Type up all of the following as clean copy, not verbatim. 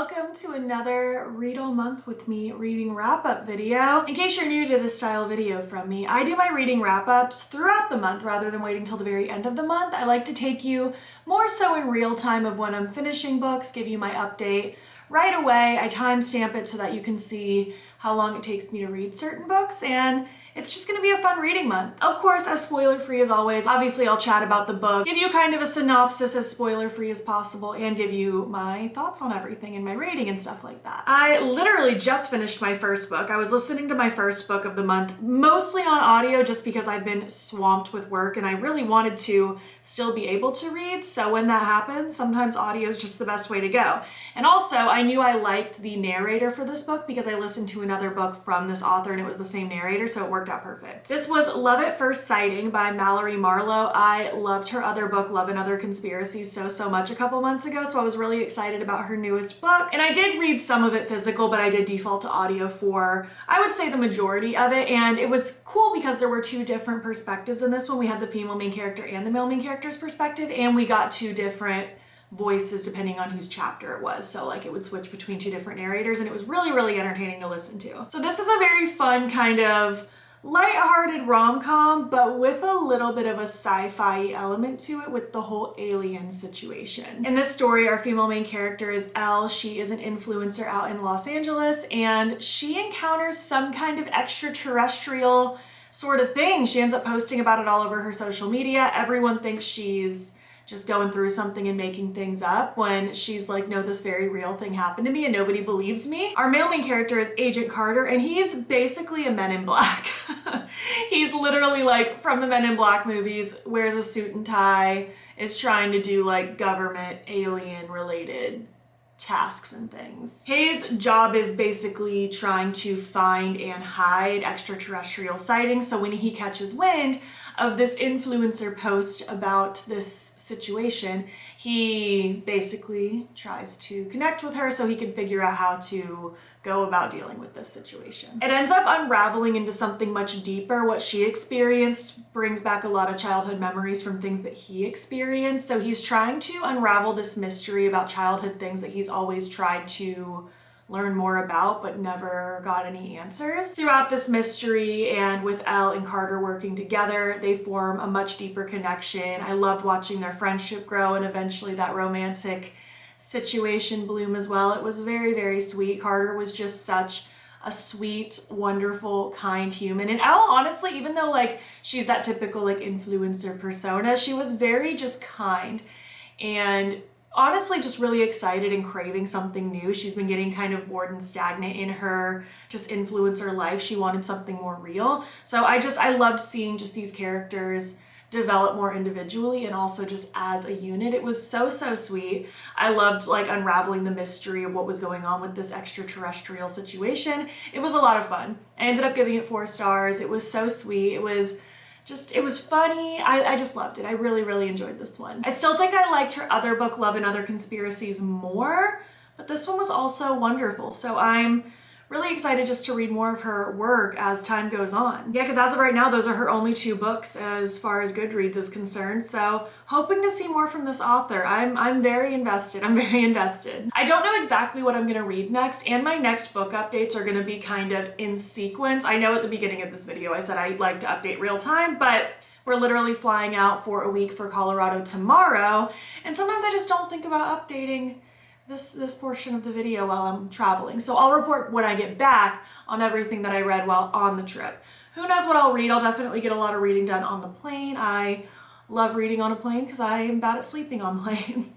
welcome to another Read All Month with me reading wrap-up video. In case you're new to this style video from me, I do my reading wrap-ups throughout the month rather than waiting till the very end of the month. I like to take you more so in real time of when I'm finishing books, give you my update right away. I timestamp it so that you can see how long it takes me to read certain books, and it's just gonna be a fun reading month. Of course, as spoiler-free as always, obviously I'll chat about the book, give you kind of a synopsis as spoiler-free as possible, and give you my thoughts on everything and my rating and stuff like that. I literally just finished my first book. I was listening to my first book of the month, mostly on audio just because I've been swamped with work and I really wanted to still be able to read, so when that happens, sometimes audio is just the best way to go. And also, I knew I liked the narrator for this book because I listened to another book from this author and it was the same narrator, so it worked out perfect. This was Love at First Sighting by Mallory Marlowe. I loved her other book, Love and Other Conspiracies, so much a couple months ago, so I was really excited about her newest book. And I did read some of it physical, but I did default to audio for, I would say, the majority of it, and it was cool because there were two different perspectives in this one. We had the female main character and the male main character's perspective, and we got two different voices depending on whose chapter it was. So like it would switch between two different narrators and it was really entertaining to listen to. So this is a very fun kind of light-hearted rom-com, but with a little bit of a sci-fi element to it with the whole alien situation. In this story, our female main character is Elle. She is an influencer out in Los Angeles and she encounters some kind of extraterrestrial sort of thing. She ends up posting about it all over her social media. Everyone thinks she's just going through something and making things up when she's like, no, this very real thing happened to me and nobody believes me. Our male main character is Agent Carter and he's basically a Men in Black. He's literally like from the Men in Black movies, wears a suit and tie, is trying to do like government alien related tasks and things. His job is basically trying to find and hide extraterrestrial sightings, so when he catches wind of this influencer post about this situation, he basically tries to connect with her so he can figure out how to go about dealing with this situation. It ends up unraveling into something much deeper. What she experienced brings back a lot of childhood memories from things that he experienced, so he's trying to unravel this mystery about childhood things that he's always tried to learn more about but never got any answers. Throughout this mystery and with Elle and Carter working together, they form a much deeper connection. I loved watching their friendship grow and eventually that romantic situation bloom as well. It was very sweet. Carter was just such a sweet, wonderful, kind human. And Elle, honestly, even though like she's that typical like influencer persona, she was very just kind and honestly just really excited and craving something new. She's been getting kind of bored and stagnant in her just influencer life. She wanted something more real. So I loved seeing just these characters develop more individually and also just as a unit. It was so sweet. I loved like unraveling the mystery of what was going on with this extraterrestrial situation. It was a lot of fun. I ended up giving it 4 stars. It was so sweet. It was funny. I just loved it. I really enjoyed this one. I still think I liked her other book, Love and Other Conspiracies, more, but this one was also wonderful. So I'm really excited just to read more of her work as time goes on. Yeah, because as of right now, those are her only 2 books as far as Goodreads is concerned. So hoping to see more from this author. I'm very invested. I'm very invested. I don't know exactly what I'm gonna read next, and my next book updates are gonna be kind of in sequence. I know at the beginning of this video I said I'd like to update real time, but we're literally flying out for a week for Colorado tomorrow, and sometimes I just don't think about updating this portion of the video while I'm traveling. So I'll report when I get back on everything that I read while on the trip. Who knows what I'll read? I'll definitely get a lot of reading done on the plane. I love reading on a plane because I am bad at sleeping on planes.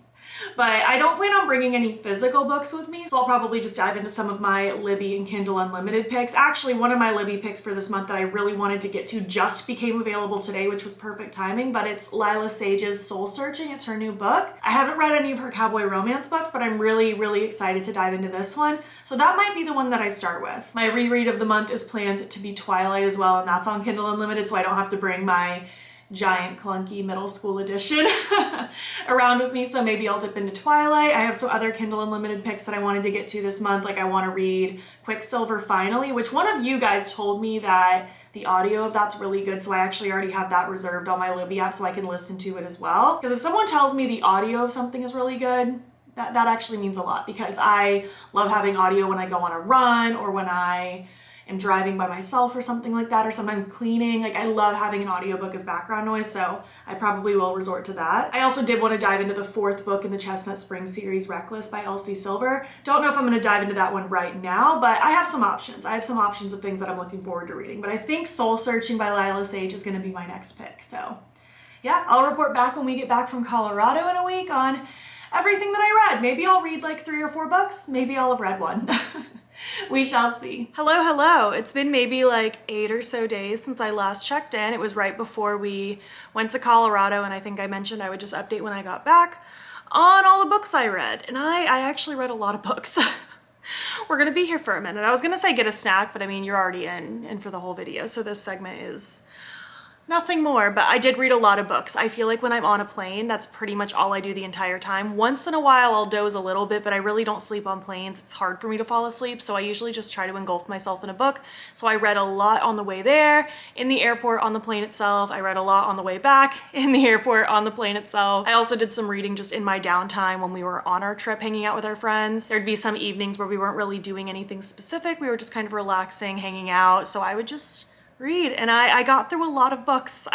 But I don't plan on bringing any physical books with me, so I'll probably just dive into some of my Libby and Kindle Unlimited picks. Actually, one of my Libby picks for this month that I really wanted to get to just became available today, which was perfect timing, but it's Lila Sage's Soul Searching. It's her new book. I haven't read any of her cowboy romance books, but I'm really excited to dive into this one. So that might be the one that I start with. My reread of the month is planned to be Twilight as well, and that's on Kindle Unlimited, so I don't have to bring my giant clunky middle school edition around with me, so maybe I'll dip into Twilight. I have some other Kindle Unlimited picks that I wanted to get to this month. Like I want to read Quicksilver finally, which one of you guys told me that the audio of that's really good, so I actually already have that reserved on my Libby app so I can listen to it as well. Because if someone tells me the audio of something is really good, That actually means a lot because I love having audio when I go on a run or when I am driving by myself or something like that, or sometimes cleaning. Like I love having an audiobook as background noise, so I probably will resort to that. I also did want to dive into the 4th book in the Chestnut Springs series, Reckless by Elsie Silver. Don't know if I'm going to dive into that one right now, but I have some options. I have some options of things that I'm looking forward to reading, but I think Soul Searching by Lila Sage is going to be my next pick. So yeah, I'll report back when we get back from Colorado in a week on everything that I read. Maybe I'll read like 3 or 4 books. Maybe I'll have read one. We shall see. Hello. It's been maybe like 8 or so days since I last checked in. It was right before we went to Colorado, and I think I mentioned I would just update when I got back on all the books I read. And I actually read a lot of books. We're gonna be here for a minute. I was gonna say get a snack, but I mean, you're already in for the whole video, so this segment is nothing more, but I did read a lot of books. I feel like when I'm on a plane, that's pretty much all I do the entire time. Once in a while, I'll doze a little bit, but I really don't sleep on planes. It's hard for me to fall asleep, so I usually just try to engulf myself in a book. So I read a lot on the way there, in the airport, on the plane itself. I read a lot on the way back, in the airport, on the plane itself. I also did some reading just in my downtime when we were on our trip hanging out with our friends. There'd be some evenings where we weren't really doing anything specific. We were just kind of relaxing, hanging out. So I would just read, and I got through a lot of books.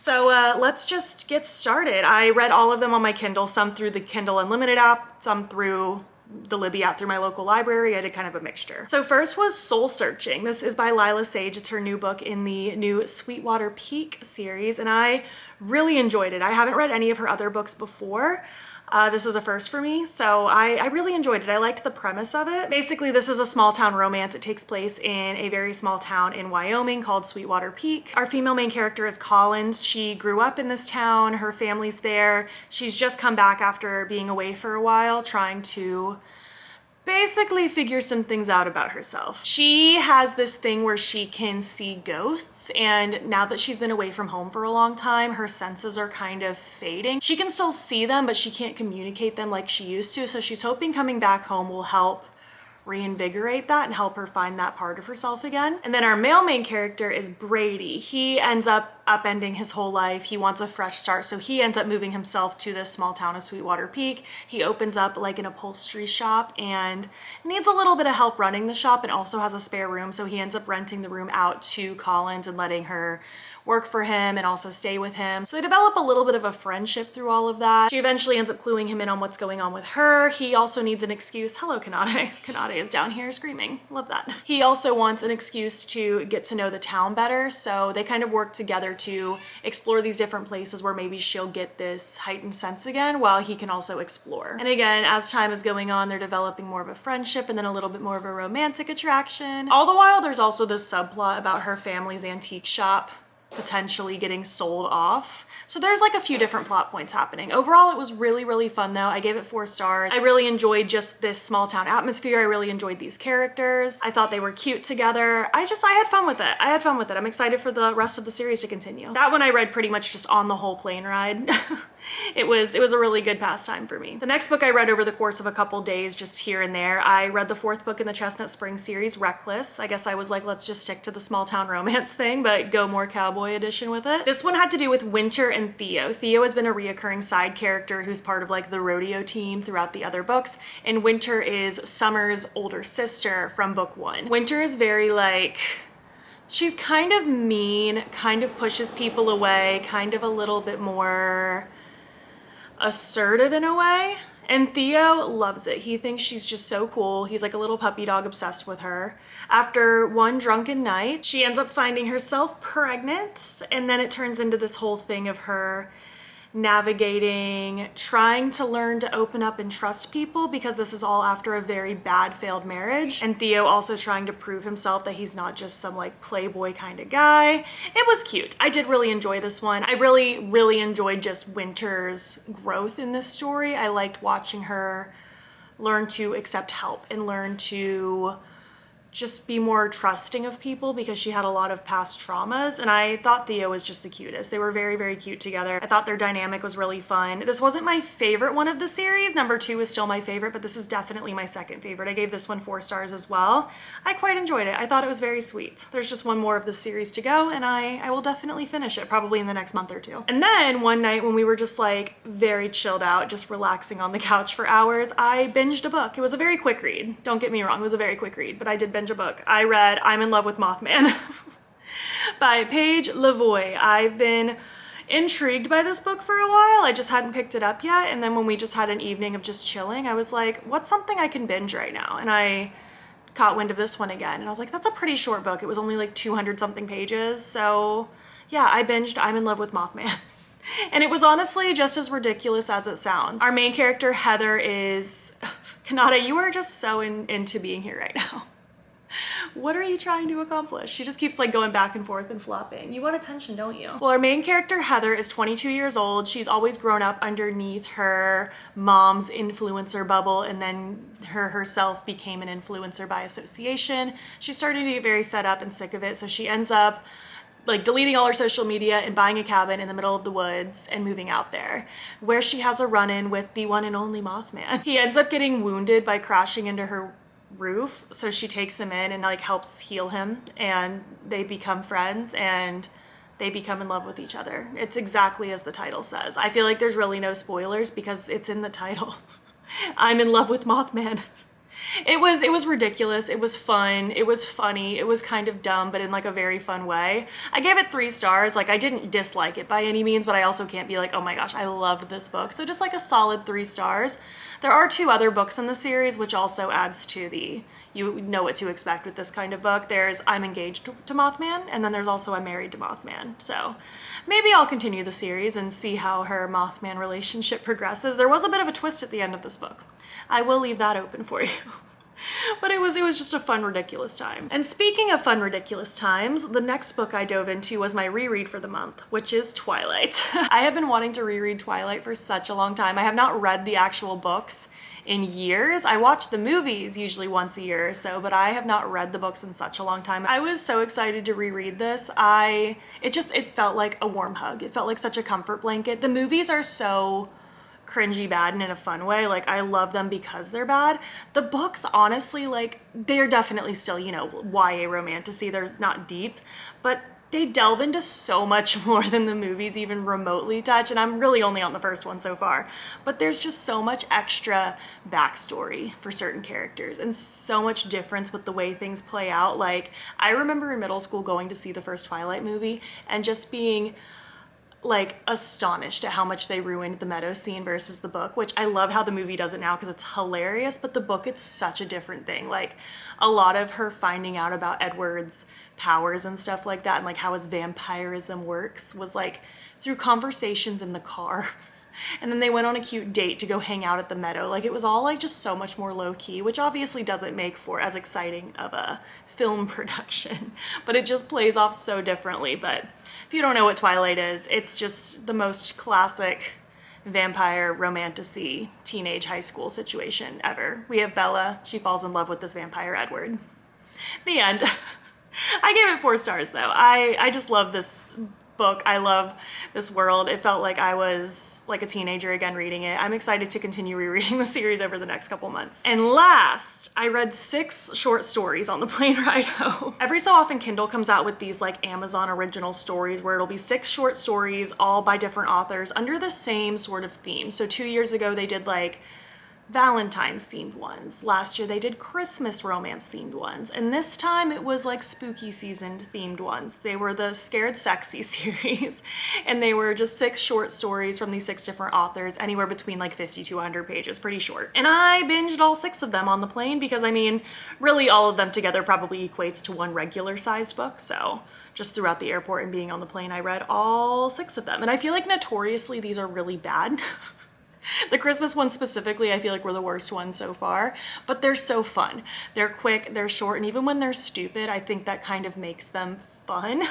So let's just get started. I read all of them on my Kindle, some through the Kindle Unlimited app, some through the Libby app through my local library. I did kind of a mixture. So first was Soul Searching. This is by Lila Sage. It's her new book in the new Sweetwater Peak series, and I really enjoyed it. I haven't read any of her other books before. This is a first for me, so I really enjoyed it. I liked the premise of it. Basically, this is a small town romance. It takes place in a very small town in Wyoming called Sweetwater Peak. Our female main character is Collins. She grew up in this town. Her family's there. She's just come back after being away for a while, trying to basically figure some things out about herself. She has this thing where she can see ghosts, and now that she's been away from home for a long time, her senses are kind of fading. She can still see them, but she can't communicate them like she used to, so she's hoping coming back home will help reinvigorate that and help her find that part of herself again. And then our male main character is Brady. He ends up upending his whole life. He wants a fresh start, so he ends up moving himself to this small town of Sweetwater Peak. He opens up like an upholstery shop and needs a little bit of help running the shop, and also has a spare room, so he ends up renting the room out to Collins and letting her work for him and also stay with him. So they develop a little bit of a friendship through all of that. She eventually ends up cluing him in on what's going on with her. He also needs an excuse. Hello, Clionadh. Clionadh is down here screaming. Love that. He also wants an excuse to get to know the town better, so they kind of work together to explore these different places where maybe she'll get this heightened sense again while he can also explore. And again, as time is going on, they're developing more of a friendship and then a little bit more of a romantic attraction. All the while, there's also this subplot about her family's antique shop potentially getting sold off. So there's like a few different plot points happening. Overall, it was really, really fun though. I gave it 4 stars. I really enjoyed just this small town atmosphere. I really enjoyed these characters. I thought they were cute together. I had fun with it. I'm excited for the rest of the series to continue. That one I read pretty much just on the whole plane ride. It was a really good pastime for me. The next book I read over the course of a couple days, just here and there. I read the 4th book in the Chestnut Springs series, Reckless. I guess I was like, let's just stick to the small town romance thing, but go more cowboy edition with it. This one had to do with Winter and Theo. Theo has been a reoccurring side character who's part of like the rodeo team throughout the other books, and Winter is Summer's older sister from book 1. Winter is very like, she's kind of mean, kind of pushes people away, kind of a little bit more assertive in a way. And Theo loves it. He thinks she's just so cool. He's like a little puppy dog obsessed with her. After one drunken night, she ends up finding herself pregnant, and then it turns into this whole thing of her navigating, trying to learn to open up and trust people, because this is all after a very bad failed marriage. And Theo also trying to prove himself that he's not just some like playboy kind of guy. It was cute. I did really enjoy this one. I really, really enjoyed just Winter's growth in this story. I liked watching her learn to accept help and learn to just be more trusting of people because she had a lot of past traumas, and I thought Theo was just the cutest. They were very, very cute together. I thought their dynamic was really fun. This wasn't my favorite one of the series. Number 2 is still my favorite, but this is definitely my second favorite. I gave this one 4 stars as well. I quite enjoyed it. I thought it was very sweet. There's just one more of the series to go, and I will definitely finish it probably in the next month or 2. And then one night when we were just like very chilled out, just relaxing on the couch for hours, I binged a book. It was a very quick read. Don't get me wrong, it was a very quick read, but I did binge a book. I read I'm in Love with Mothman by Paige Lavoie. I've been intrigued by this book for a while. I just hadn't picked it up yet. And then when we just had an evening of just chilling, I was like, what's something I can binge right now? And I caught wind of this one again. And I was like, that's a pretty short book. It was only like 200 something pages. So yeah, I binged I'm in Love with Mothman. And it was honestly just as ridiculous as it sounds. Our main character, Heather, is... Clionadh, you are just so into being here right now. What are you trying to accomplish? She just keeps like going back and forth and flopping. You want attention, don't you? Well, our main character, Heather, is 22 years old. She's always grown up underneath her mom's influencer bubble, and then herself became an influencer by association. She started to get very fed up and sick of it, so she ends up like deleting all her social media and buying a cabin in the middle of the woods and moving out there, where she has a run-in with the one and only Mothman. He ends up getting wounded by crashing into her roof, so she takes him in and like helps heal him, and they become friends and they become in love with each other. It's exactly as the title says. I feel like there's really no spoilers because it's in the title. I'm in love with Mothman. It was ridiculous. It was fun. It was funny. It was kind of dumb, but in like a very fun way. I gave it 3 stars. Like, I didn't dislike it by any means, but I also can't be like, oh my gosh, I loved this book. So just like a solid 3 stars. There are 2 other books in the series, which also adds to the, you know what to expect with this kind of book. There's I'm engaged to Mothman, and then there's also I'm married to Mothman. So maybe I'll continue the series and see how her Mothman relationship progresses. There was a bit of a twist at the end of this book. I will leave that open for you. But it was just a fun, ridiculous time. And speaking of fun, ridiculous times, the next book I dove into was my reread for the month, which is Twilight. I have been wanting to reread Twilight for such a long time. I have not read the actual books in years. I watch the movies usually once a year or so, but I have not read the books in such a long time. I was so excited to reread this. It felt like a warm hug. It felt like such a comfort blanket. The movies are so cringy bad and in a fun way. Like, I love them because they're bad. The books, honestly, like, they're definitely still, you know, YA romantasy. They're not deep, but they delve into so much more than the movies even remotely touch, and I'm really only on the first one so far. But there's just so much extra backstory for certain characters and so much difference with the way things play out. Like, I remember in middle school going to see the first Twilight movie and just being like astonished at how much they ruined the meadow scene versus the book, which I love how the movie does it now because it's hilarious, but the book, it's such a different thing. Like, a lot of her finding out about Edward's powers and stuff like that, and like how his vampirism works, was like through conversations in the car. And then they went on a cute date to go hang out at the meadow. Like, it was all like just so much more low-key, which obviously doesn't make for as exciting of a film production, but it just plays off so differently. But if you don't know what Twilight is, it's just the most classic vampire romantasy teenage high school situation ever. We have Bella. She falls in love with this vampire Edward. The end. I gave it 4 stars though. I just love this book. I love this world. It felt like I was like a teenager again reading it. I'm excited to continue rereading the series over the next couple months. And last, I read 6 short stories on the plane ride home. Every so often Kindle comes out with these like Amazon original stories where it'll be 6 short stories all by different authors under the same sort of theme. So 2 years ago they did like Valentine's themed ones. Last year they did Christmas romance themed ones. And this time it was like spooky seasoned themed ones. They were the Scared Sexy series. And they were just 6 short stories from these 6 different authors, anywhere between like 50 to 100 pages, pretty short. And I binged all 6 of them on the plane because, I mean, really all of them together probably equates to one regular sized book. So just throughout the airport and being on the plane, I read all 6 of them. And I feel like notoriously these are really bad. The Christmas ones specifically, I feel like were the worst ones so far, but they're so fun. They're quick, they're short, and even when they're stupid, I think that kind of makes them fun.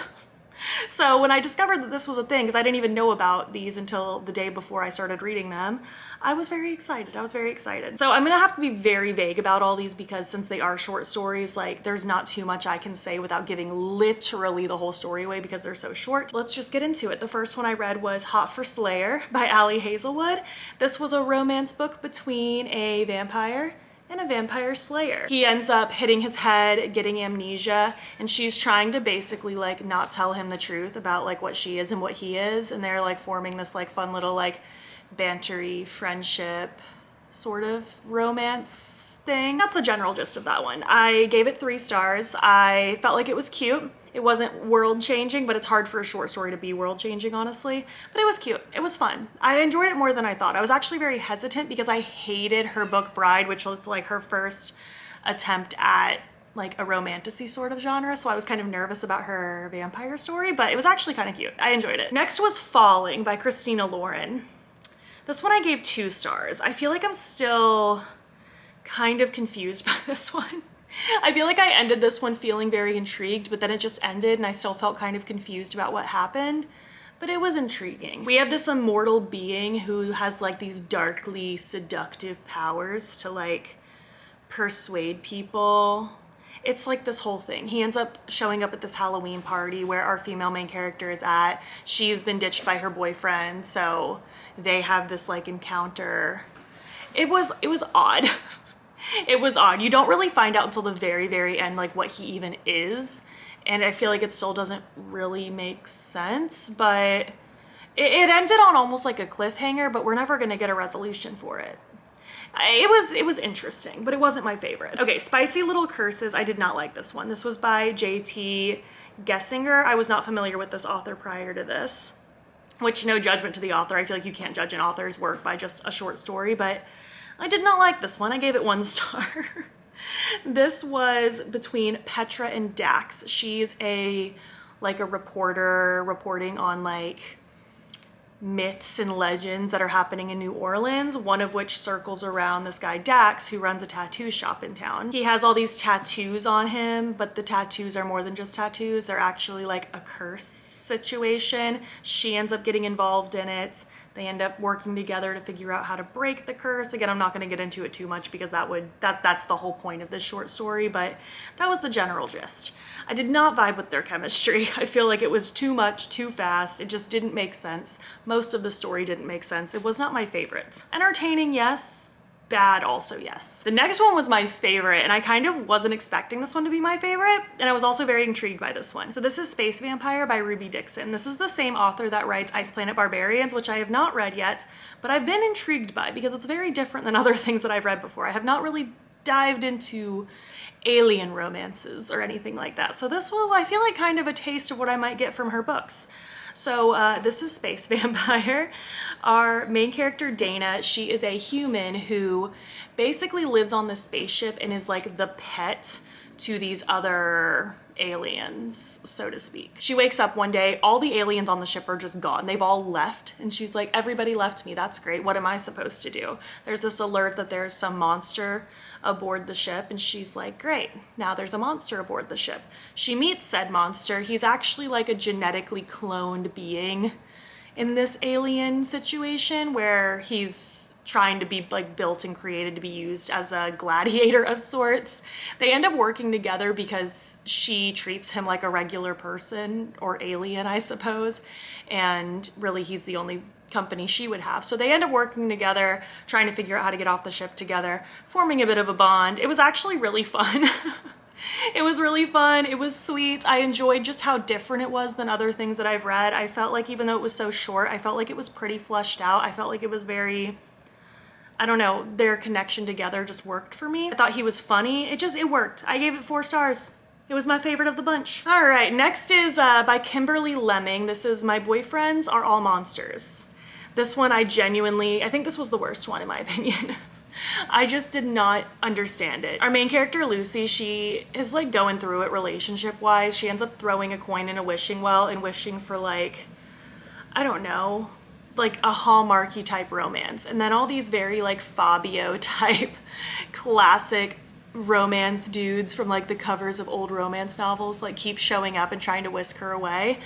So when I discovered that this was a thing, because I didn't even know about these until the day before I started reading them, I was very excited. I was very excited. So I'm gonna have to be very vague about all these because since they are short stories, like there's not too much I can say without giving literally the whole story away because they're so short. Let's just get into it. The first one I read was Hot for Slayer by Ali Hazelwood. This was a romance book between a vampire and a vampire slayer. He ends up hitting his head, getting amnesia, and she's trying to basically like not tell him the truth about like what she is and what he is, and they're like forming this like fun little like bantery friendship sort of romance thing. That's the general gist of that one. I gave it 3 stars. I felt like it was cute. It wasn't world-changing, but it's hard for a short story to be world-changing, honestly. But it was cute. It was fun. I enjoyed it more than I thought. I was actually very hesitant because I hated her book Bride, which was like her first attempt at like a romantasy sort of genre, so I was kind of nervous about her vampire story, but it was actually kind of cute. I enjoyed it. Next was Falling by Christina Lauren. This one I gave 2 stars. I feel like I'm still kind of confused by this one. I feel like I ended this one feeling very intrigued, but then it just ended and I still felt kind of confused about what happened, but it was intriguing. We have this immortal being who has like these darkly seductive powers to like persuade people. It's like this whole thing. He ends up showing up at this Halloween party where our female main character is at. She's been ditched by her boyfriend, so they have this like encounter. It was odd. It was odd. You don't really find out until the very, very end like what he even is. And I feel like it still doesn't really make sense, but it ended on almost like a cliffhanger, but we're never gonna get a resolution for it. It was interesting, but it wasn't my favorite. Okay, Spicy Little Curses. I did not like this one. This was by J.T. Gessinger. I was not familiar with this author prior to this, which no judgment to the author. I feel like you can't judge an author's work by just a short story, but I did not like this one. I gave it 1 star. This was between Petra and Dax. She's like a reporter reporting on like myths and legends that are happening in New Orleans, one of which circles around this guy Dax who runs a tattoo shop in town. He has all these tattoos on him, but the tattoos are more than just tattoos. They're actually like a curse situation. She ends up getting involved in it. They end up working together to figure out how to break the curse. Again, I'm not going to get into it too much because that's the whole point of this short story, but that was the general gist. I did not vibe with their chemistry. I feel like it was too much, too fast. It just didn't make sense. Most of the story didn't make sense. It was not my favorite. Entertaining, yes. Bad also, yes. The next one was my favorite, and I kind of wasn't expecting this one to be my favorite, and I was also very intrigued by this one. So this is Space Vampire by Ruby Dixon. This is the same author that writes Ice Planet Barbarians, which I have not read yet, but I've been intrigued by because it's very different than other things that I've read before. I have not really dived into alien romances or anything like that. So this was, I feel like, kind of a taste of what I might get from her books. So this is Space Vampire. Our main character, Dana, she is a human who basically lives on this spaceship and is like the pet to these other aliens, so to speak. She wakes up one day, all the aliens on the ship are just gone. They've all left, and she's like, everybody left me, that's great. What am I supposed to do? There's this alert that there's some monster aboard the ship, and she's like, great, now there's a monster aboard the ship. She meets said monster. He's actually like a genetically cloned being in this alien situation where he's trying to be like built and created to be used as a gladiator of sorts. They end up working together because she treats him like a regular person or alien, I suppose, and really he's the only company she would have. So they end up working together, trying to figure out how to get off the ship together, forming a bit of a bond. It was actually really fun. It was really fun. It was sweet. I enjoyed just how different it was than other things that I've read. I felt like even though it was so short, I felt like it was pretty fleshed out. I felt like it was very, I don't know, their connection together just worked for me. I thought he was funny. It worked. I gave it 4 stars. It was my favorite of the bunch. All right, next is by Kimberly Lemming. This is My Boyfriends Are All Monsters. This one I think this was the worst one in my opinion. I just did not understand it. Our main character, Lucy, she is like going through it relationship-wise. She ends up throwing a coin in a wishing well and wishing for like, I don't know, like a Hallmarky type romance. And then all these very like Fabio type classic romance dudes from like the covers of old romance novels like keep showing up and trying to whisk her away.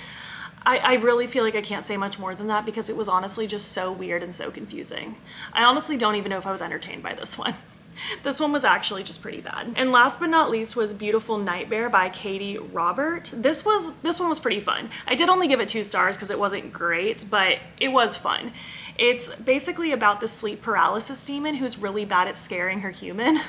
I really feel like I can't say much more than that because it was honestly just so weird and so confusing. I honestly don't even know if I was entertained by this one. This one was actually just pretty bad. And last but not least was Beautiful Nightmare by Katie Robert. This one was pretty fun. I did only give it 2 stars because it wasn't great, but it was fun. It's basically about the sleep paralysis demon who's really bad at scaring her human.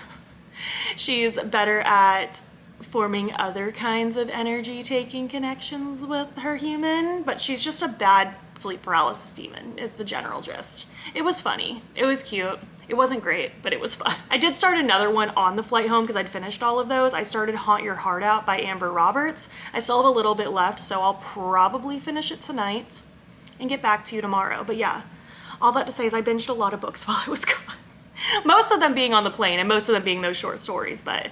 She's better at forming other kinds of energy taking connections with her human, but she's just a bad sleep paralysis demon is the general gist. It was funny. It was cute. It wasn't great, but it was fun. I did start another one on the flight home because I'd finished all of those. I started Haunt Your Heart Out by Amber Roberts. I still have a little bit left, so I'll probably finish it tonight and get back to you tomorrow. But yeah, all that to say is I binged a lot of books while I was gone. Most of them being on the plane and most of them being those short stories, but it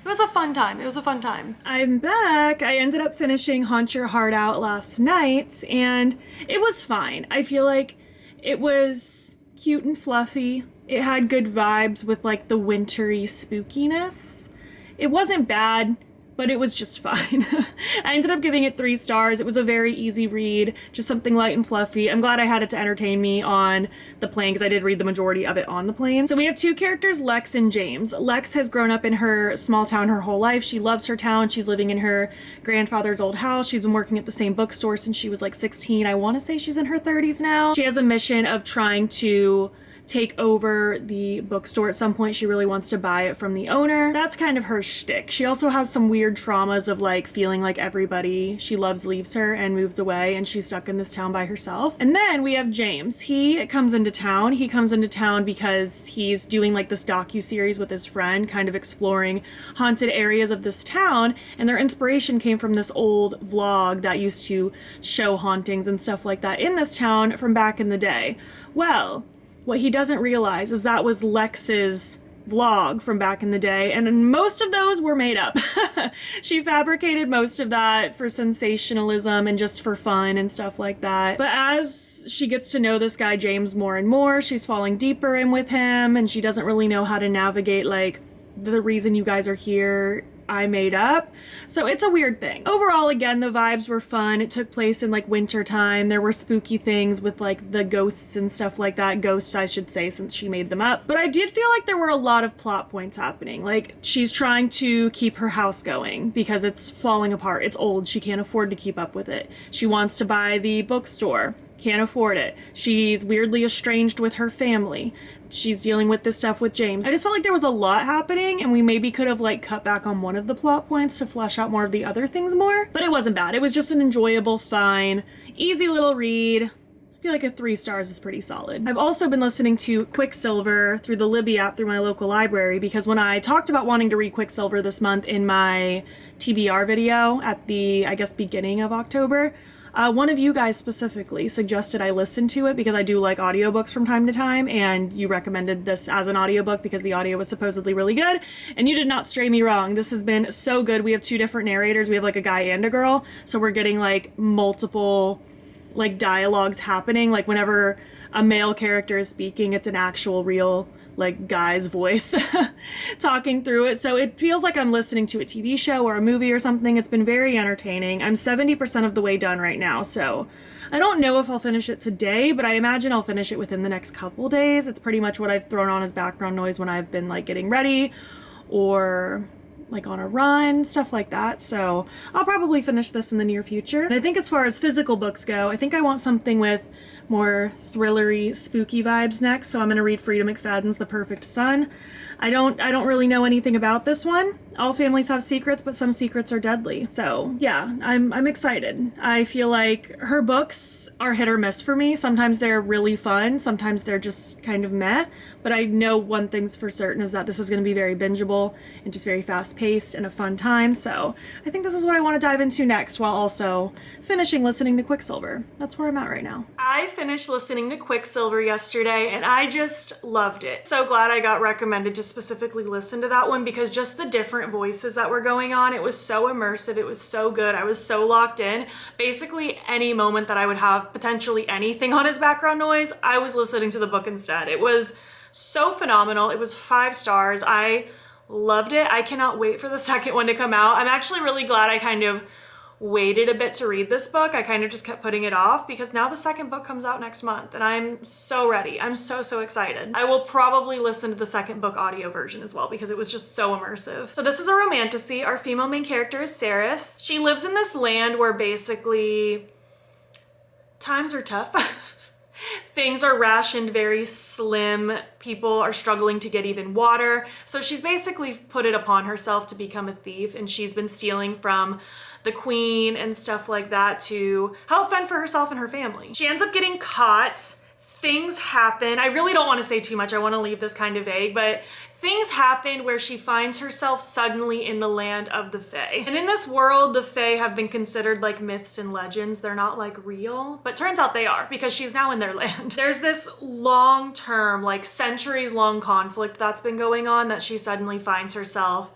was a fun time. It was a fun time. I'm back. I ended up finishing Haunt Your Heart Out last night and it was fine. I feel like it was cute and fluffy. It had good vibes with like the wintry spookiness. It wasn't bad, but it was just fine. I ended up giving it 3 stars. It was a very easy read, just something light and fluffy. I'm glad I had it to entertain me on the plane because I did read the majority of it on the plane. So we have 2 characters, Lex and James. Lex has grown up in her small town her whole life. She loves her town. She's living in her grandfather's old house. She's been working at the same bookstore since she was like 16. I want to say she's in her 30s now. She has a mission of trying to take over the bookstore at some point. She really wants to buy it from the owner. That's kind of her shtick. She also has some weird traumas of like feeling like everybody she loves leaves her and moves away and she's stuck in this town by herself. And then we have James. He comes into town. He comes into town because he's doing like this docu-series with his friend, kind of exploring haunted areas of this town, and their inspiration came from this old vlog that used to show hauntings and stuff like that in this town from back in the day. Well, what he doesn't realize is that was Lex's vlog from back in the day, and most of those were made up. She fabricated most of that for sensationalism and just for fun and stuff like that. But as she gets to know this guy James more and more, she's falling deeper in with him, and she doesn't really know how to navigate like the reason you guys are here I made up. So it's a weird thing. Overall, again, the vibes were fun. It took place in like winter time. There were spooky things with like the ghosts and stuff like that. Ghosts, I should say, since she made them up. But I did feel like there were a lot of plot points happening. Like she's trying to keep her house going because it's falling apart. It's old. She can't afford to keep up with it. She wants to buy the bookstore. Can't afford it. She's weirdly estranged with her family. She's dealing with this stuff with James. I just felt like there was a lot happening and we maybe could have like cut back on one of the plot points to flesh out more of the other things more. But it wasn't bad. It was just an enjoyable, fine, easy little read. I feel like a 3 stars is pretty solid. I've also been listening to Quicksilver through the Libby app through my local library because when I talked about wanting to read Quicksilver this month in my TBR video at the, I guess, beginning of October, one of you guys specifically suggested I listen to it because I do like audiobooks from time to time, and you recommended this as an audiobook because the audio was supposedly really good, and you did not stray me wrong. This has been so good. We have 2 different narrators. We have like a guy and a girl, so we're getting like multiple like dialogues happening. Like whenever a male character is speaking, it's an actual real like guy's voice talking through it. So it feels like I'm listening to a TV show or a movie or something. It's been very entertaining. I'm 70% of the way done right now, so I don't know if I'll finish it today, but I imagine I'll finish it within the next couple days. It's pretty much what I've thrown on as background noise when I've been like getting ready or like on a run, stuff like that. So I'll probably finish this in the near future. And I think as far as physical books go, I think I want something with more thrillery, spooky vibes next. So I'm going to read Frida McFadden's The Perfect Son. I don't really know anything about this one. All families have secrets, but some secrets are deadly. So yeah, I'm excited. I feel like her books are hit or miss for me. Sometimes they're really fun. Sometimes they're just kind of meh. But I know one thing's for certain is that this is going to be very bingeable and just very fast paced and a fun time. So I think this is what I want to dive into next while also finishing listening to Quicksilver. That's where I'm at right now. I finished listening to Quicksilver yesterday and I just loved it. So glad I got recommended to specifically listen to that one because just the different voices that were going on, it was so immersive. It was so good. I was so locked in. Basically any moment that I would have potentially anything on as background noise, I was listening to the book instead. It was so phenomenal. It was 5 stars. I Loved it. I cannot wait for the second one to come out. I'm actually really glad I kind of waited a bit to read this book. I kind of just kept putting it off because now the second book comes out next month and I'm so ready. I'm so excited. I will probably listen to the second book audio version as well because it was just so immersive. So this is a romantasy. Our female main character is Saris. She lives in this land where basically times are tough. Things are rationed very slim. People are struggling to get even water. So she's basically put it upon herself to become a thief, and she's been stealing from the queen and stuff like that to help fend for herself and her family. She ends up getting caught. Things happen. I really don't want to say too much. I want to leave this kind of vague, but things happen where she finds herself suddenly in the land of the Fae. And in this world, the Fae have been considered like myths and legends. They're not like real, but turns out they are because she's now in their land. There's this long-term, like centuries-long conflict that's been going on that she suddenly finds herself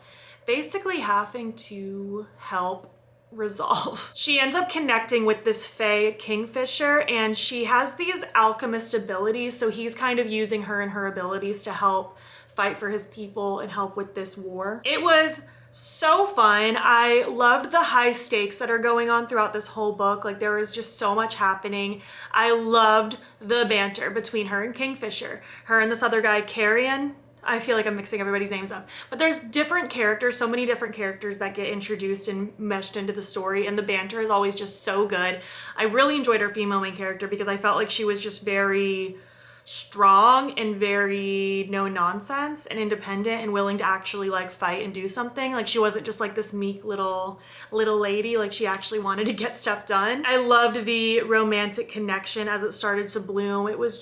basically having to help resolve. She ends up connecting with this Fae Kingfisher, and she has these alchemist abilities, so he's kind of using her and her abilities to help fight for his people and help with this war. It was so fun. I loved the high stakes that are going on throughout this whole book. Like, there was just so much happening. I loved the banter between her and Kingfisher. Her and this other guy, Carrion. I feel like I'm mixing everybody's names up. But there's different characters, so many different characters that get introduced and meshed into the story, and the banter is always just so good. I really enjoyed her female main character because I felt like she was just very strong and very no nonsense and independent and willing to actually like fight and do something. Like, she wasn't just like this meek little lady. Like, she actually wanted to get stuff done. I loved the romantic connection as it started to bloom. It was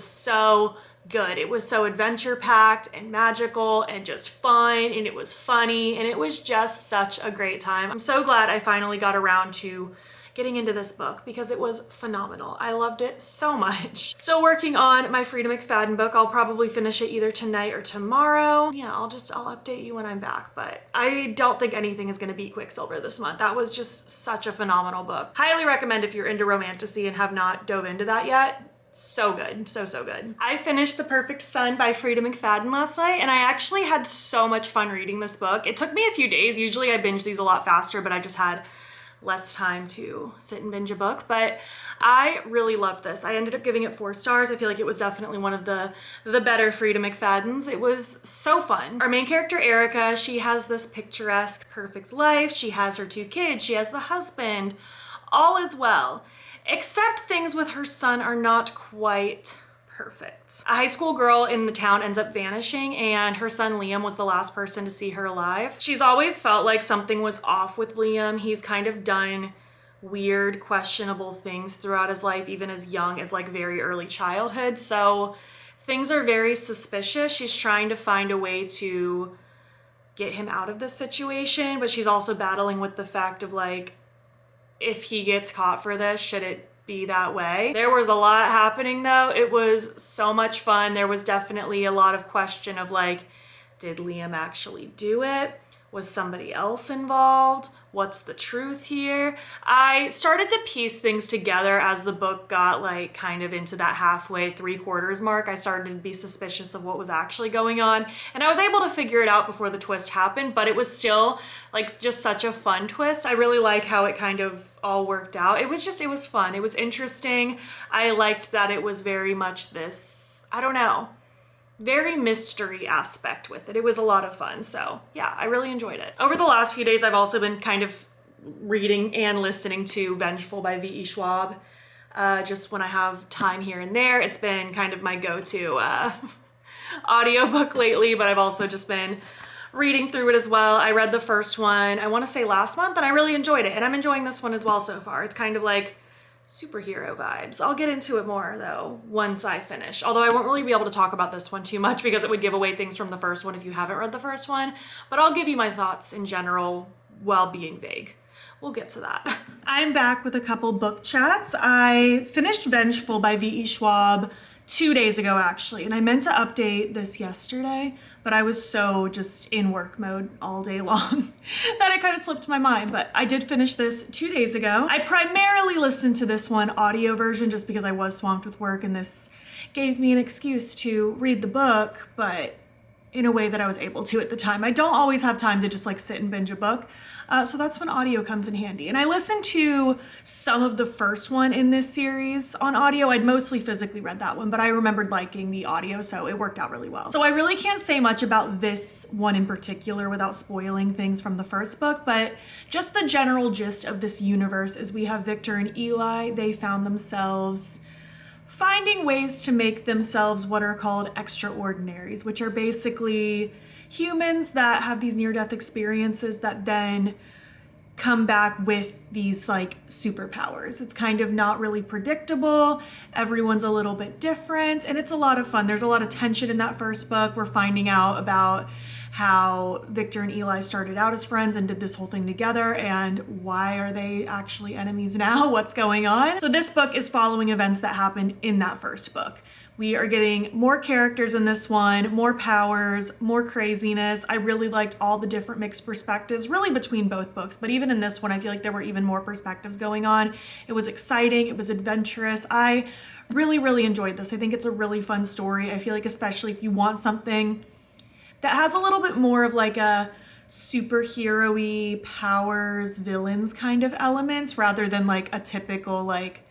so good. It was so adventure packed and magical and just fun, and it was funny, and it was just such a great time. I'm so glad I finally got around to getting into this book because it was phenomenal. I loved it so much. Still working on my Frida McFadden book. I'll probably finish it either tonight or tomorrow. Yeah, I'll update you when I'm back, but I don't think anything is gonna beat Quicksilver this month. That was just such a phenomenal book. Highly recommend if you're into romantasy and have not dove into that yet. So good, so good. I finished The Perfect Sun by Frida McFadden last night, and I actually had so much fun reading this book. It took me a few days. Usually I binge these a lot faster, but I just had less time to sit and binge a book, but I really loved this. I ended up giving it 4 stars. I feel like it was definitely one of the better Frida McFaddens. It was so fun. Our main character, Erica, she has this picturesque, perfect life. She has her 2 kids. She has the husband. All is well. Except things with her son are not quite perfect. A high school girl in the town ends up vanishing, and her son Liam was the last person to see her alive. She's always felt like something was off with Liam. He's kind of done weird, questionable things throughout his life, even as young as like very early childhood. So things are very suspicious. She's trying to find a way to get him out of this situation, but she's also battling with the fact of like, if he gets caught for this, should it be that way? There was a lot happening though. It was so much fun. There was definitely a lot of question of like, did Liam actually do it? Was somebody else involved? What's the truth here? I started to piece things together as the book got like kind of into that halfway, 3/4 mark. I started to be suspicious of what was actually going on, and I was able to figure it out before the twist happened, but it was still like just such a fun twist. I really like how it kind of all worked out. It was fun. It was interesting. I liked that it was very much this, I don't know, very mystery aspect with it. It was a lot of fun. So yeah, I really enjoyed it. Over the last few days, I've also been kind of reading and listening to Vengeful by V.E. Schwab. Just when I have time here and there. It's been kind of my go-to audiobook lately, but I've also just been reading through it as well. I read the first one, I want to say last month, and I really enjoyed it. And I'm enjoying this one as well so far. It's kind of like superhero vibes. I'll get into it more though once I finish. Although I won't really be able to talk about this one too much because it would give away things from the first one if you haven't read the first one. But I'll give you my thoughts in general while being vague. We'll get to that. I'm back with a couple book chats. I finished Vengeful by V.E. Schwab 2 days ago actually, and I meant to update this yesterday, but I was so just in work mode all day long that it kind of slipped my mind, but I did finish this 2 days ago. I primarily listened to this one audio version just because I was swamped with work, and this gave me an excuse to read the book, but in a way that I was able to at the time. I don't always have time to just like sit and binge a book. So that's when audio comes in handy. And I listened to some of the first one in this series on audio. I'd mostly physically read that one, but I remembered liking the audio, so it worked out really well. So I really can't say much about this one in particular without spoiling things from the first book, but just the general gist of this universe is we have Victor and Eli. They found themselves finding ways to make themselves what are called extraordinaries, which are basically humans that have these near-death experiences that then come back with these like superpowers. It's kind of not really predictable. Everyone's a little bit different, and it's a lot of fun. There's a lot of tension in that first book. We're finding out about how Victor and Eli started out as friends and did this whole thing together, and why are they actually enemies now? What's going on? So this book is following events that happened in that first book. We are getting more characters in this one, more powers, more craziness. I really liked all the different mixed perspectives, really between both books, but even in this one, I feel like there were even more perspectives going on. It was exciting, it was adventurous. I really, really enjoyed this. I think it's a really fun story. I feel like especially if you want something that has a little bit more of like a superhero-y powers, villains kind of elements, rather than like a typical like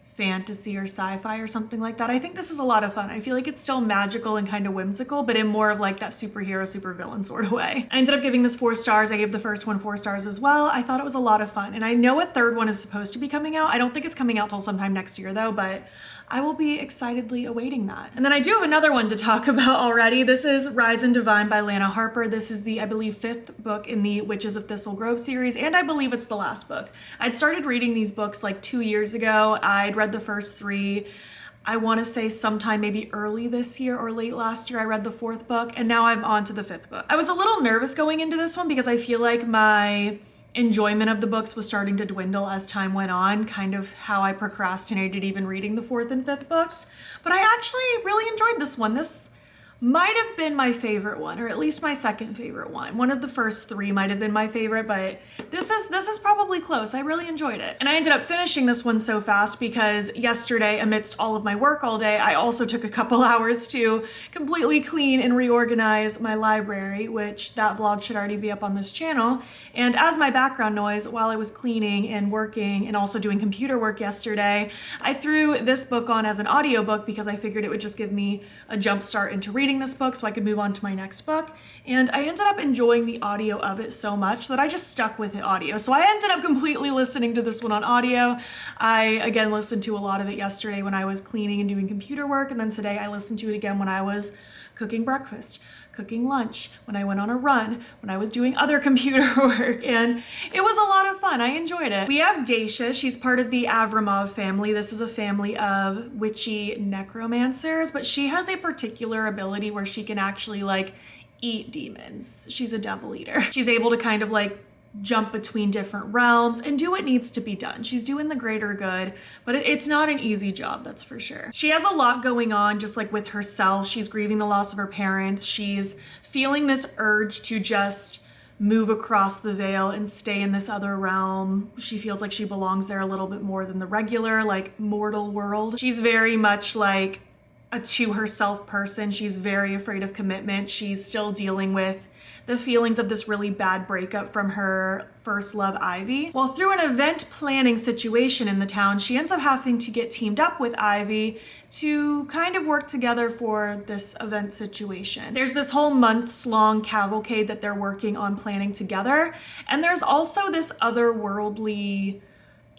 fantasy or sci-fi or something like that. I think this is a lot of fun. I feel like it's still magical and kind of whimsical, but in more of like that superhero, supervillain sort of way. I ended up giving this 4 stars. I gave the first one 4 stars as well. I thought it was a lot of fun. And I know a third one is supposed to be coming out. I don't think it's coming out till sometime next year though, but I will be excitedly awaiting that. And then I do have another one to talk about already. This is Rise and Divine by Lana Harper. This is the, I believe, 5th book in the Witches of Thistle Grove series, and I believe it's the last book. I'd started reading these books like 2 years ago. I'd read the first 3. I want to say sometime maybe early this year or late last year I read the 4th book, and now I'm on to the 5th book. I was a little nervous going into this one because I feel like my enjoyment of the books was starting to dwindle as time went on, kind of how I procrastinated even reading the 4th and 5th books. But I actually really enjoyed this one. This might have been my favorite one, or at least my second favorite one. One of the first 3 might have been my favorite, but this is probably close. I really enjoyed it. And I ended up finishing this one so fast because yesterday, amidst all of my work all day, I also took a couple hours to completely clean and reorganize my library, which that vlog should already be up on this channel. And as my background noise, while I was cleaning and working and also doing computer work yesterday, I threw this book on as an audiobook because I figured it would just give me a jump start into reading this book so I could move on to my next book. And I ended up enjoying the audio of it so much that I just stuck with it audio. So I ended up completely listening to this one on audio. I again listened to a lot of it yesterday when I was cleaning and doing computer work, and then today I listened to it again when I was cooking breakfast, cooking lunch, when I went on a run, when I was doing other computer work, and it was a lot of fun. I enjoyed it. We have Dacia. She's part of the Avramov family. This is a family of witchy necromancers, but she has a particular ability where she can actually like eat demons. She's a devil eater. She's able to kind of like jump between different realms and do what needs to be done. She's doing the greater good, but it's not an easy job, that's for sure. She has a lot going on just like with herself. She's grieving the loss of her parents. She's feeling this urge to just move across the veil and stay in this other realm. She feels like she belongs there a little bit more than the regular, like, mortal world. She's very much like a to herself person. She's very afraid of commitment. She's still dealing with the feelings of this really bad breakup from her first love, Ivy. Well, through an event planning situation in the town, she ends up having to get teamed up with Ivy to kind of work together for this event situation. There's this whole months-long cavalcade that they're working on planning together, and there's also this otherworldly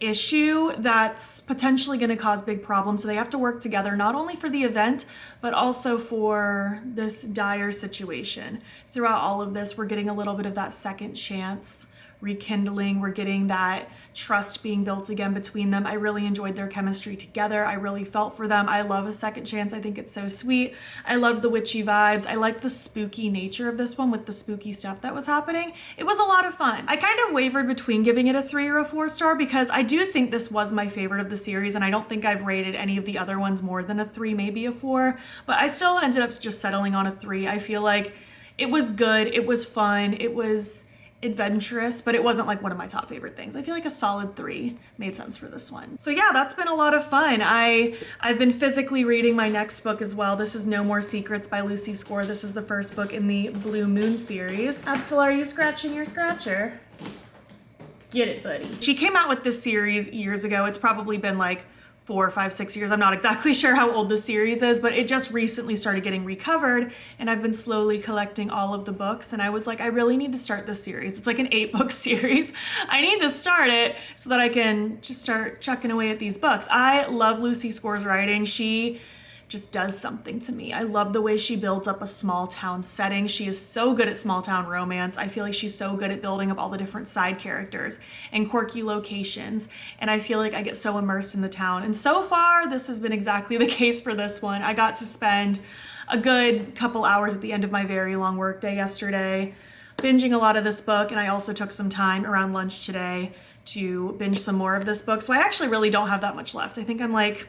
issue that's potentially going to cause big problems. So they have to work together not only for the event, but also for this dire situation. Throughout all of this, we're getting a little bit of that second chance rekindling. We're getting that trust being built again between them. I really enjoyed their chemistry together. I really felt for them. I love a second chance. I think it's so sweet. I love the witchy vibes. I like the spooky nature of this one with the spooky stuff that was happening. It was a lot of fun. I kind of wavered between giving it a 3 or a 4 star because I do think this was my favorite of the series, and I don't think I've rated any of the other ones more than a 3, maybe a 4, but I still ended up just settling on a 3. I feel like it was good. It was fun. It was adventurous, but it wasn't like one of my top favorite things. I feel like a solid 3 made sense for this one. So yeah, that's been a lot of fun. I've been physically reading my next book as well. This is No More Secrets by Lucy Score. This is the first book in the Blue Moon series. Absol, are you scratching your scratcher? Get it, buddy. She came out with this series years ago. It's probably been like 4, 5, 6 years. I'm not exactly sure how old the series is, but it just recently started getting recovered, and I've been slowly collecting all of the books, and I was like, I really need to start this series. It's like an 8-book series. I need to start it so that I can just start chucking away at these books. I love Lucy Score's writing. She just does something to me. I love the way she builds up a small town setting. She is so good at small town romance. I feel like she's so good at building up all the different side characters and quirky locations. And I feel like I get so immersed in the town. And so far, this has been exactly the case for this one. I got to spend a good couple hours at the end of my very long work day yesterday binging a lot of this book. And I also took some time around lunch today to binge some more of this book. So I actually really don't have that much left. I think I'm like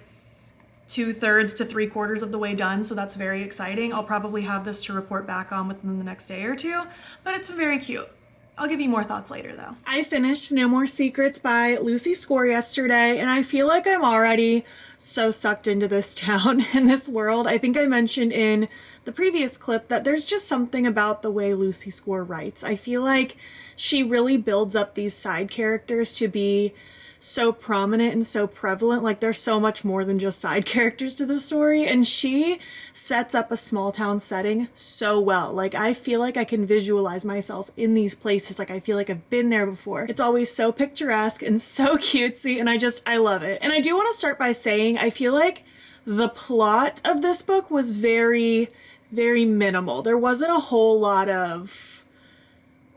2/3 to 3/4 of the way done, so that's very exciting. I'll probably have this to report back on within the next day or two, but it's very cute. I'll give you more thoughts later though. I finished No More Secrets by Lucy Score yesterday, and I feel like I'm already so sucked into this town and this world. I think I mentioned in the previous clip that there's just something about the way Lucy Score writes. I feel like she really builds up these side characters to be so prominent and so prevalent. Like there's so much more than just side characters to the story, and she sets up a small town setting so well. Like I feel like I can visualize myself in these places. Like I feel like I've been there before. It's always so picturesque and so cutesy, and I love it. And I do want to start by saying I feel like the plot of this book was very, very minimal. There wasn't a whole lot of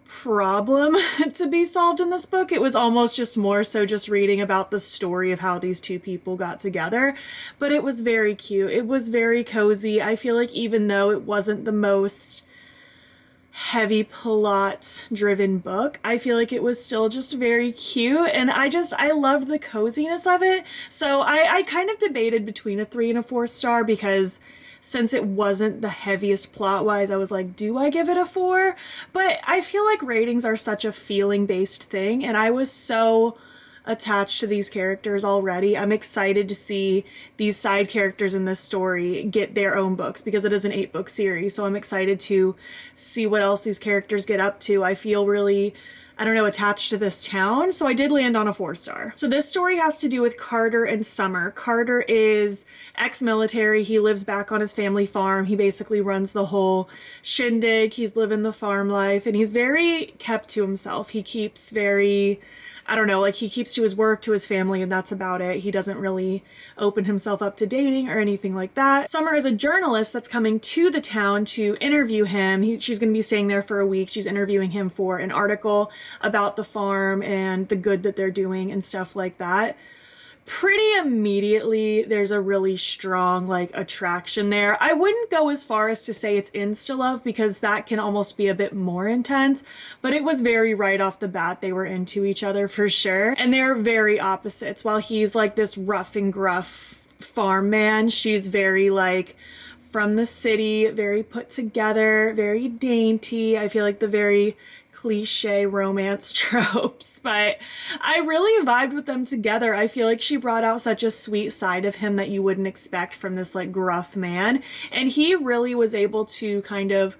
problem to be solved in this book. It was almost just more so just reading about the story of how these two people got together, but it was very cute. It was very cozy. I feel like even though it wasn't the most heavy plot driven book, I feel like it was still just very cute, and I loved the coziness of it. So I kind of debated between a 3 and a 4 star, because since it wasn't the heaviest plot-wise, I was like, do I give it a 4? But I feel like ratings are such a feeling-based thing, and I was so attached to these characters already. I'm excited to see these side characters in this story get their own books, because it is an 8-book series, so I'm excited to see what else these characters get up to. I feel really, I don't know, attached to this town, so I did land on a 4 star. So this story has to do with Carter and Summer. Carter is ex-military. He lives back on his family farm. He basically runs the whole shindig. He's living the farm life, and he's very kept to himself. He keeps very, I don't know, like he keeps to his work, to his family, and that's about it. He doesn't really open himself up to dating or anything like that. Summer is a journalist that's coming to the town to interview him. She's going to be staying there for a week. She's interviewing him for an article about the farm and the good that they're doing and stuff like that. Pretty immediately, there's a really strong like attraction there. I wouldn't go as far as to say it's insta-love, because that can almost be a bit more intense, but it was very right off the bat they were into each other for sure. And they're very opposites. While he's like this rough and gruff farm man, she's very like from the city, very put together, very dainty. I feel like the very cliche romance tropes, but I really vibed with them together. I feel like she brought out such a sweet side of him that you wouldn't expect from this like gruff man, and he really was able to kind of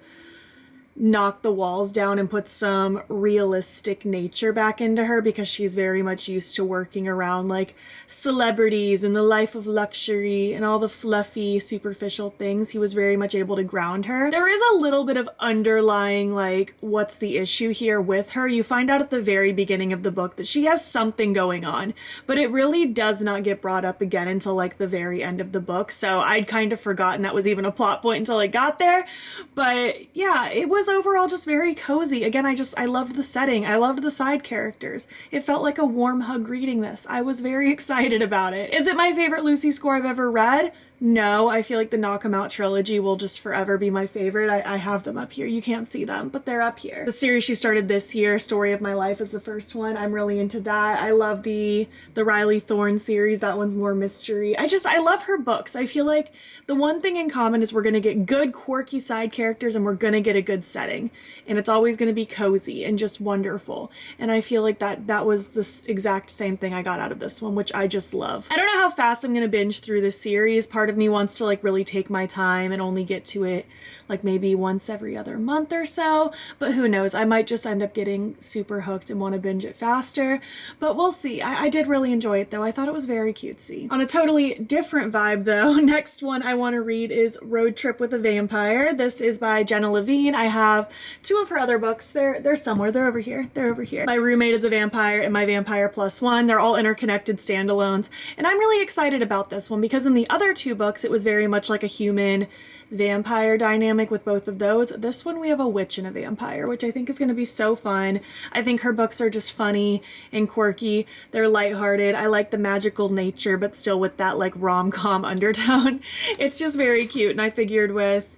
knock the walls down and put some realistic nature back into her, because she's very much used to working around like celebrities and the life of luxury and all the fluffy superficial things. He was very much able to ground her. There is a little bit of underlying like what's the issue here with her. You find out at the very beginning of the book that she has something going on, but it really does not get brought up again until like the very end of the book. So I'd kind of forgotten that was even a plot point until I got there. But yeah, it was overall just very cozy. Again, I loved the setting. I loved the side characters. It felt like a warm hug reading this. I was very excited about it. Is it my favorite Lucy Score I've ever read? No, I feel like the Knock 'Em Out trilogy will just forever be my favorite. I have them up here. You can't see them, but they're up here. The series she started this year, Story of My Life, is the first one. I'm really into that. I love the Riley Thorne series. That one's more mystery. I love her books. I feel like the one thing in common is we're gonna get good, quirky side characters and we're gonna get a good setting. And it's always gonna be cozy and just wonderful. And I feel like that was the exact same thing I got out of this one, which I just love. I don't know how fast I'm gonna binge through this series. Part of me wants to like really take my time and only get to it like maybe once every other month or so, but who knows, I might just end up getting super hooked and want to binge it faster, but we'll see. I did really enjoy it though. I thought it was very cutesy. On a totally different vibe though, next one I want to read is Road Trip with a Vampire. This is by Jenna Levine. I have two of her other books. They're somewhere. They're over here. They're over here. My Roommate is a Vampire and My Vampire Plus One. They're all interconnected standalones, and I'm really excited about this one because in the other two books it was very much like a human vampire dynamic with both of those. This one we have a witch and a vampire, which I think is going to be so fun. I think her books are just funny and quirky. They're lighthearted. I like the magical nature, but still with that like rom-com undertone. It's just very cute, and I figured with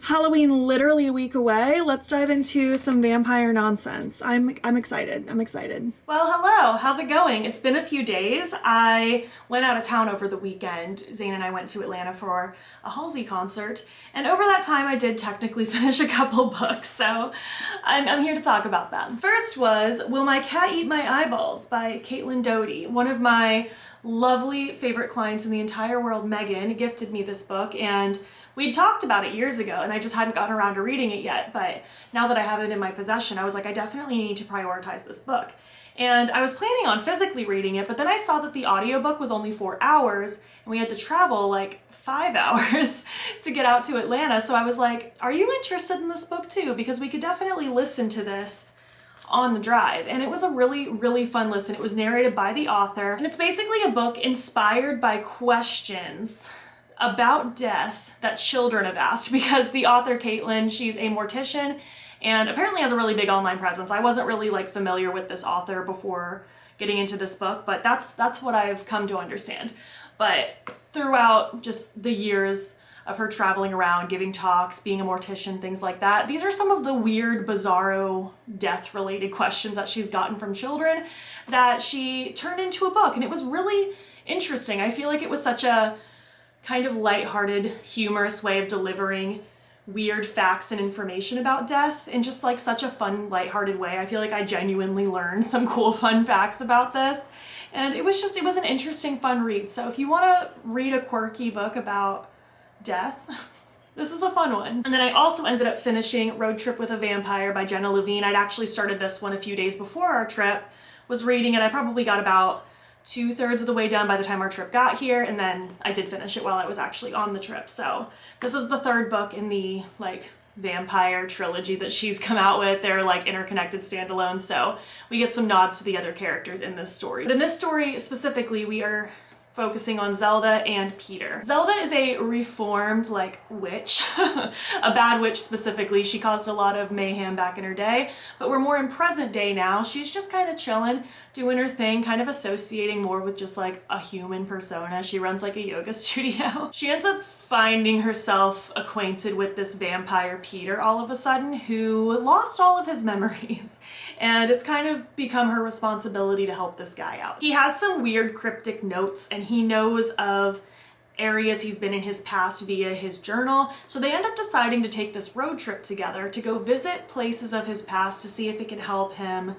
Halloween literally a week away, let's dive into some vampire nonsense. I'm excited. I'm excited. Well, hello. How's it going? It's been a few days. I went out of town over the weekend. Zane and I went to Atlanta for a Halsey concert, and over that time I did technically finish a couple books, so I'm here to talk about them. First was Will My Cat Eat My Eyeballs by Caitlin Doughty. One of my lovely favorite clients in the entire world, Megan, gifted me this book, and we'd talked about it years ago and I just hadn't gotten around to reading it yet, but now that I have it in my possession, I was like, I definitely need to prioritize this book. And I was planning on physically reading it, but then I saw that the audiobook was only 4 hours and we had to travel like 5 hours to get out to Atlanta. So I was like, are you interested in this book too? Because we could definitely listen to this on the drive. And it was a really, really fun listen. It was narrated by the author, and it's basically a book inspired by questions about death that children have asked, because the author, Caitlin, she's a mortician and apparently has a really big online presence. I wasn't really like familiar with this author before getting into this book, but that's what I've come to understand. But throughout just the years of her traveling around, giving talks, being a mortician, things like that, these are some of the weird, bizarro, death-related questions that she's gotten from children that she turned into a book, and it was really interesting. I feel like it was such a kind of lighthearted, humorous way of delivering weird facts and information about death in just like such a fun, lighthearted way. I feel like I genuinely learned some cool, fun facts about this, and it was an interesting, fun read. So if you want to read a quirky book about death, this is a fun one. And then I also ended up finishing Road Trip with a Vampire by Jenna Levine. I'd actually started this one a few days before our trip, was reading it. I probably got about 2/3 of the way done by the time our trip got here, and then I did finish it while I was actually on the trip. So this is the third book in the like vampire trilogy that she's come out with. They're like interconnected standalones, so we get some nods to the other characters in this story. But in this story specifically, we are focusing on Zelda and Peter. Zelda is a reformed like witch, a bad witch specifically. She caused a lot of mayhem back in her day, but we're more in present day now. She's just kind of chilling, doing her thing, kind of associating more with just like a human persona. She runs like a yoga studio. She ends up finding herself acquainted with this vampire Peter all of a sudden, who lost all of his memories, and it's kind of become her responsibility to help this guy out. He has some weird cryptic notes, and he knows of areas he's been in his past via his journal, so they end up deciding to take this road trip together to go visit places of his past to see if it can help him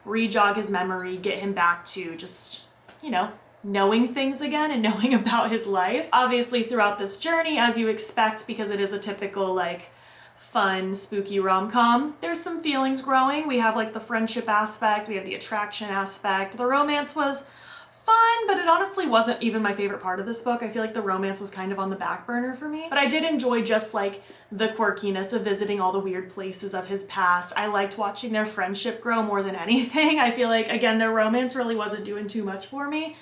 re-jog his memory, get him back to just, you know, knowing things again and knowing about his life. Obviously throughout this journey, as you expect, because it is a typical like fun, spooky rom-com, there's some feelings growing. We have like the friendship aspect, we have the attraction aspect. The romance was fun, but it honestly wasn't even my favorite part of this book. I feel like the romance was kind of on the back burner for me, but I did enjoy just like the quirkiness of visiting all the weird places of his past. I liked watching their friendship grow more than anything. I feel like, again, their romance really wasn't doing too much for me.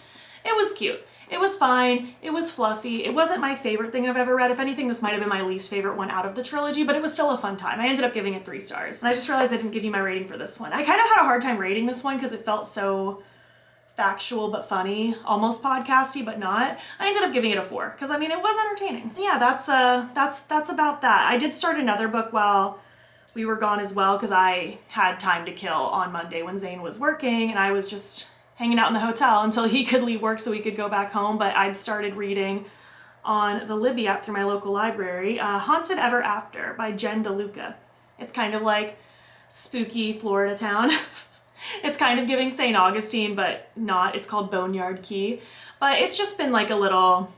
It was cute. It was fine. It was fluffy. It wasn't my favorite thing I've ever read. If anything, this might have been my least favorite one out of the trilogy, but it was still a fun time. I ended up giving it 3 stars. And I just realized I didn't give you my rating for this one. I kind of had a hard time rating this one because it felt so factual but funny, almost podcasty but not. I ended up giving it a 4 because I mean it was entertaining. Yeah, that's about that. I did start another book while we were gone as well because I had time to kill on Monday when Zane was working and I was just hanging out in the hotel until he could leave work so we could go back home. But I'd started reading on the Libby app through my local library, Haunted Ever After by Jen DeLuca. It's kind of like spooky Florida town. It's kind of giving St. Augustine, but not. It's called Boneyard Key. But it's just been like a little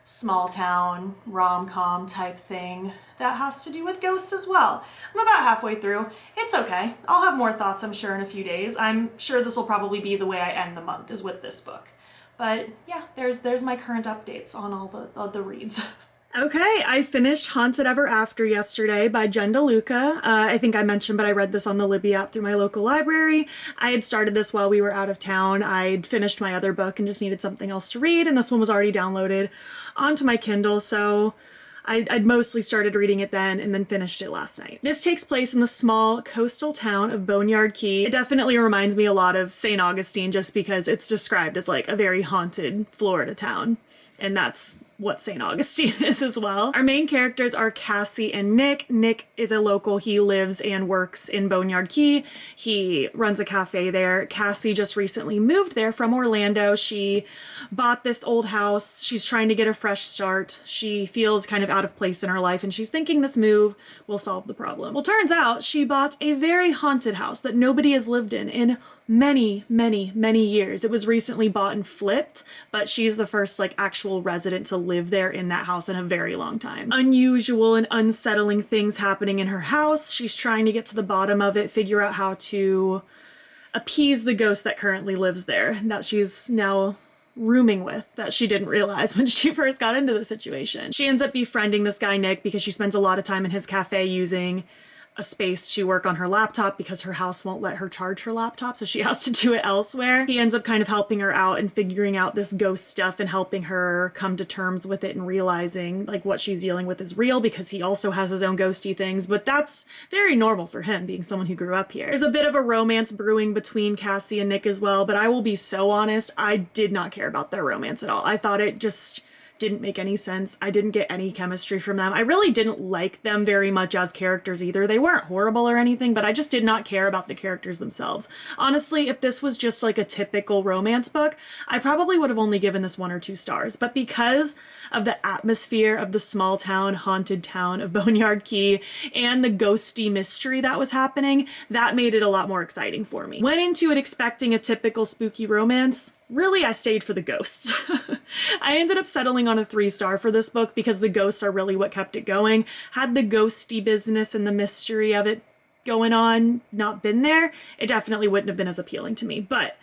small town rom-com type thing that has to do with ghosts as well. I'm about halfway through. It's okay. I'll have more thoughts, I'm sure, in a few days. I'm sure this will probably be the way I end the month, is with this book. But yeah, there's my current updates on all the reads. Okay, I finished Haunted Ever After yesterday by Jen DeLuca. I think I mentioned, but I read this on the Libby app through my local library. I had started this while we were out of town. I'd finished my other book and just needed something else to read, and this one was already downloaded onto my Kindle, so I'd mostly started reading it then and then finished it last night. This takes place in the small coastal town of Boneyard Key. It definitely reminds me a lot of St. Augustine just because it's described as like a very haunted Florida town. And that's what St. Augustine is as well. Our main characters are Cassie and Nick. Nick is a local. He lives and works in Boneyard Key. He runs a cafe there. Cassie just recently moved there from Orlando. She bought this old house. She's trying to get a fresh start. She feels kind of out of place in her life and she's thinking this move will solve the problem. Well, turns out she bought a very haunted house that nobody has lived in many, many, many years. It was recently bought and flipped, but she's the first like actual resident to live there in that house in a very long time. Unusual and unsettling things happening in her house. She's trying to get to the bottom of it, figure out how to appease the ghost that currently lives there, that she's now rooming with, that she didn't realize when she first got into the situation. She ends up befriending this guy Nick because she spends a lot of time in his cafe using a space to work on her laptop because her house won't let her charge her laptop, so she has to do it elsewhere. He ends up kind of helping her out and figuring out this ghost stuff and helping her come to terms with it and realizing like what she's dealing with is real because he also has his own ghosty things, but that's very normal for him being someone who grew up here. There's a bit of a romance brewing between Cassie and Nick as well, but I will be so honest, I did not care about their romance at all. I thought it just didn't make any sense. I didn't get any chemistry from them. I really didn't like them very much as characters either. They weren't horrible or anything, but I just did not care about the characters themselves. Honestly, if this was just like a typical romance book, I probably would have only given this 1 or 2 stars, but because of the atmosphere of the small town, haunted town of Boneyard Key and the ghosty mystery that was happening, that made it a lot more exciting for me. Went into it expecting a typical spooky romance. Really, I stayed for the ghosts. I ended up settling on a 3-star for this book because the ghosts are really what kept it going. Had the ghosty business and the mystery of it going on not been there, it definitely wouldn't have been as appealing to me, but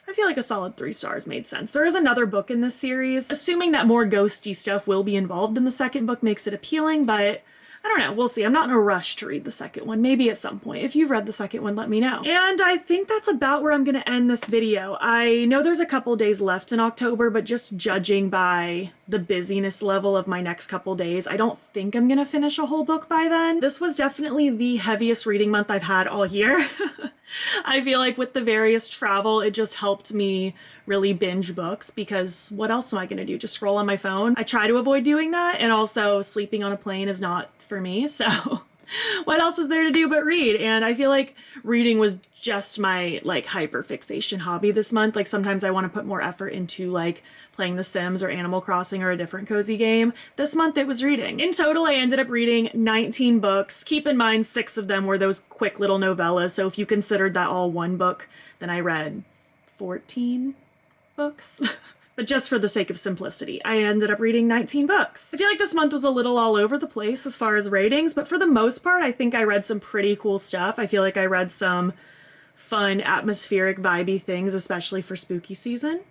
I feel like a solid 3 stars made sense. There is another book in this series. Assuming that more ghosty stuff will be involved in the second book makes it appealing, but I don't know, we'll see. I'm not in a rush to read the second one. Maybe at some point. If you've read the second one, let me know. And I think that's about where I'm gonna end this video. I know there's a couple days left in October, but just judging by the busyness level of my next couple days, I don't think I'm gonna finish a whole book by then. This was definitely the heaviest reading month I've had all year. I feel like with the various travel, it just helped me really binge books because what else am I gonna do? Just scroll on my phone? I try to avoid doing that, and also sleeping on a plane is not for me, so what else is there to do but read? And I feel like reading was just my like hyperfixation hobby this month. Like sometimes I want to put more effort into like playing The Sims or Animal Crossing or a different cozy game. This month it was reading. In total, I ended up reading 19 books. Keep in mind 6 of them were those quick little novellas, so if you considered that all one book, then I read 14 books. But just for the sake of simplicity, I ended up reading 19 books. I feel like this month was a little all over the place as far as ratings, but for the most part, I think I read some pretty cool stuff. I feel like I read some fun, atmospheric, vibey things, especially for spooky season.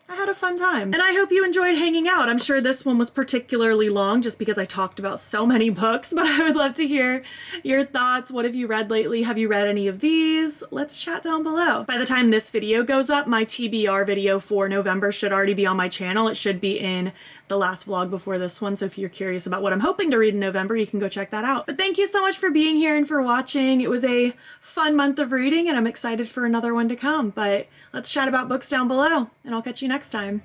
I had a fun time. And I hope you enjoyed hanging out. I'm sure this one was particularly long just because I talked about so many books, but I would love to hear your thoughts. What have you read lately? Have you read any of these? Let's chat down below. By the time this video goes up, my TBR video for November should already be on my channel. It should be in the last vlog before this one, so if you're curious about what I'm hoping to read in November, you can go check that out. But thank you so much for being here and for watching. It was a fun month of reading, and I'm excited for another one to come. But let's chat about books down below, and I'll catch you next time.